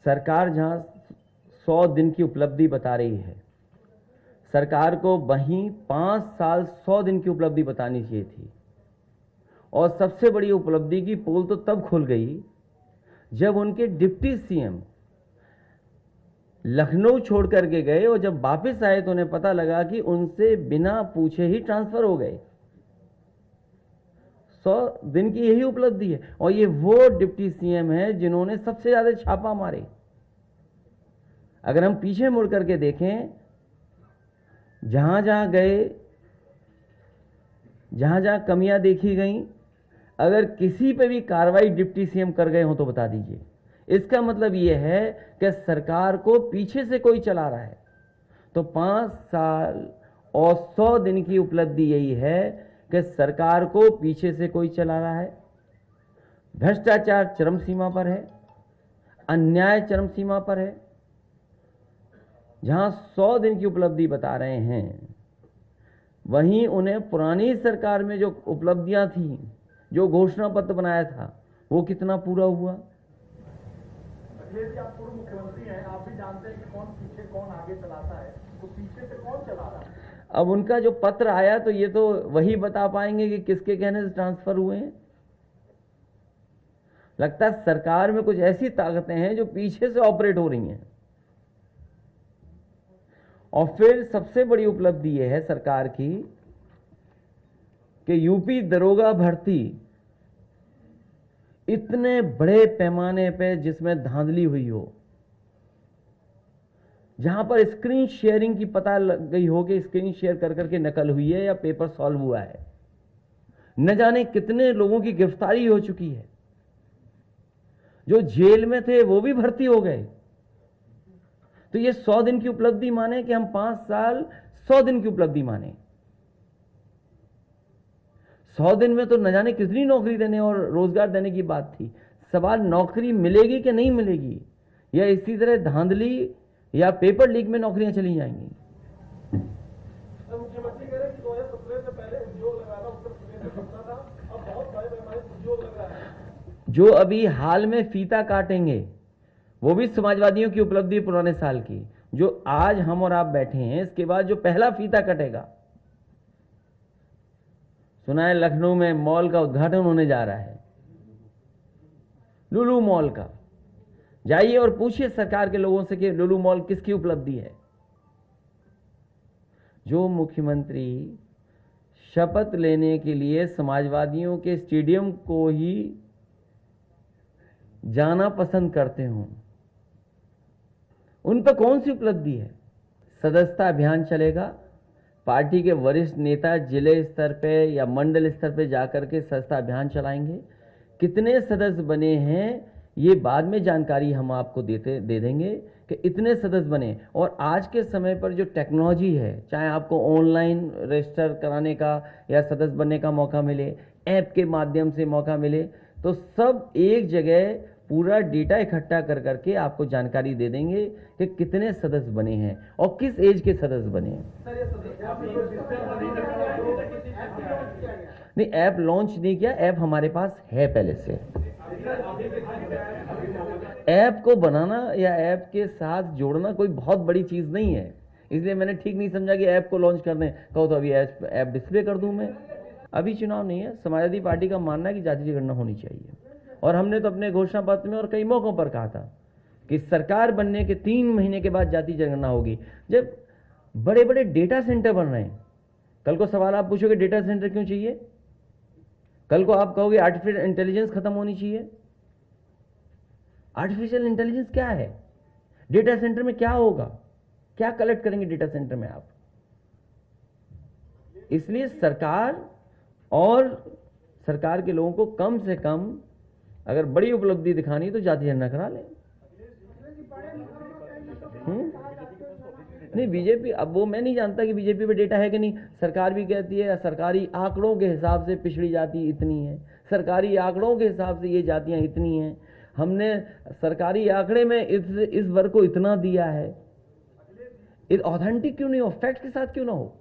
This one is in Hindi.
सरकार जहां 100 दिन की उपलब्धि बता रही है, सरकार को वहीं 5 साल 100 दिन की उपलब्धि बतानी चाहिए थी। और सबसे बड़ी उपलब्धि की पोल तो तब खुल गई जब उनके डिप्टी सीएम लखनऊ छोड़ करके गए और जब वापस आए तो उन्हें पता लगा कि उनसे बिना पूछे ही ट्रांसफर हो गए। 100 दिन की यही उपलब्धि है। और ये वो डिप्टी सीएम है जिन्होंने सबसे ज्यादा छापा मारे। अगर हम पीछे मुड़ करके देखें, जहां जहां गए, जहां जहां कमियां देखी गई, अगर किसी पे भी कार्रवाई डिप्टी सीएम कर गए हो तो बता दीजिए। इसका मतलब यह है कि सरकार को पीछे से कोई चला रहा है। तो 5 साल और 100 दिन की उपलब्धि यही है कि सरकार को पीछे से कोई चला रहा है। भ्रष्टाचार चरम सीमा पर है, अन्याय चरम सीमा पर है। जहां 100 दिन की उपलब्धि बता रहे हैं, वहीं उन्हें पुरानी सरकार में जो उपलब्धियां थी, जो घोषणा पत्र बनाया था, वो कितना पूरा हुआ। अखिलेश जी, आप पूर्व मुख्यमंत्री हैं, आप भी जानते हैं कि कौन पीछे कौन आगे चलाता है, तो पीछे से कौन चला रहा है? अब उनका जो पत्र आया तो ये तो वही बता पाएंगे कि किसके कहने से ट्रांसफर हुए हैं। लगता है सरकार में कुछ ऐसी ताकतें हैं जो पीछे से ऑपरेट हो रही हैं। और फिर सबसे बड़ी उपलब्धि यह है सरकार की कि यूपी दरोगा भर्ती इतने बड़े पैमाने पे जिसमें धांधली हुई हो, जहां पर स्क्रीन शेयरिंग की पता लग गई हो कि स्क्रीन शेयर कर करके नकल हुई है या पेपर सॉल्व हुआ है, न जाने कितने लोगों की गिरफ्तारी हो चुकी है। जो जेल में थे वो भी भर्ती हो गए। तो ये 100 दिन की उपलब्धि माने कि हम 5 साल 100 दिन की उपलब्धि माने। 100 दिन में तो न जाने कितनी नौकरी देने और रोजगार देने की बात थी। सवाल नौकरी मिलेगी कि नहीं मिलेगी, या इसी तरह धांधली या पेपर लीक में नौकरियां चली जाएंगी। मुख्यमंत्री कह रहे हैं कि 2017 से पहले उद्योग लगाना उत्तर प्रदेश में सपना था, अब बहुत बड़े पैमाने पर उद्योग लग रहा है। जो अभी हाल में फीता काटेंगे वो भी समाजवादियों की उपलब्धि पुराने साल की। जो आज हम और आप बैठे हैं, इसके बाद जो पहला फीता कटेगा, सुना है लखनऊ में मॉल का उद्घाटन होने जा रहा है, लुलु मॉल का। जाइए और पूछिए सरकार के लोगों से कि लुलु मॉल किसकी उपलब्धि है। जो मुख्यमंत्री शपथ लेने के लिए समाजवादियों के स्टेडियम को ही जाना पसंद करते हों, उन पर कौन सी उपलब्धि है। सदस्यता अभियान चलेगा, पार्टी के वरिष्ठ नेता जिले स्तर पे या मंडल स्तर पे जाकर के सदस्यता अभियान चलाएंगे। कितने सदस्य बने हैं ये बाद में जानकारी हम आपको दे देंगे कि इतने सदस्य बने। और आज के समय पर जो टेक्नोलॉजी है, चाहे आपको ऑनलाइन रजिस्टर कराने का या सदस्य बनने का मौका मिले, ऐप के माध्यम से मौका मिले, तो सब एक जगह पूरा डेटा इकट्ठा कर करके आपको जानकारी दे देंगे कि कितने सदस्य बने हैं और किस एज के सदस्य बने हैं। नहीं, ऐप लॉन्च नहीं किया, ऐप हमारे पास है पहले से। ऐप को बनाना या ऐप के साथ जोड़ना कोई बहुत बड़ी चीज नहीं है, इसलिए मैंने ठीक नहीं समझा कि ऐप को लॉन्च कर दें। कहो तो अभी ऐप डिस्प्ले कर दूं मैं। अभी चुनाव नहीं है। समाजवादी पार्टी का मानना है कि जाति जनगणना होनी चाहिए, और हमने तो अपने घोषणा पत्र में और कई मौकों पर कहा था कि सरकार बनने के 3 महीने के बाद जाति जनगणना होगी। जब बड़े बड़े डेटा सेंटर बन रहे हैं, कल को सवाल आप पूछोगे डेटा सेंटर क्यों चाहिए, कल को आप कहोगे आर्टिफिशियल इंटेलिजेंस खत्म होनी चाहिए। आर्टिफिशियल इंटेलिजेंस क्या है, डेटा सेंटर में क्या होगा, क्या कलेक्ट करेंगे डेटा सेंटर में आप। इसलिए सरकार और सरकार के लोगों को कम से कम अगर बड़ी उपलब्धि दिखानी तो जाति जनगणना करा लें। नहीं, बीजेपी, अब वो मैं नहीं जानता कि बीजेपी पे डेटा है कि नहीं। सरकार भी कहती है सरकारी आंकड़ों के हिसाब से पिछड़ी जाति इतनी है, सरकारी आंकड़ों के हिसाब से ये जातियां इतनी हैं, हमने सरकारी आंकड़े में इस वर्ग को इतना दिया है। ऑथेंटिक क्यों नहीं हो, फैक्ट के साथ क्यों ना हो।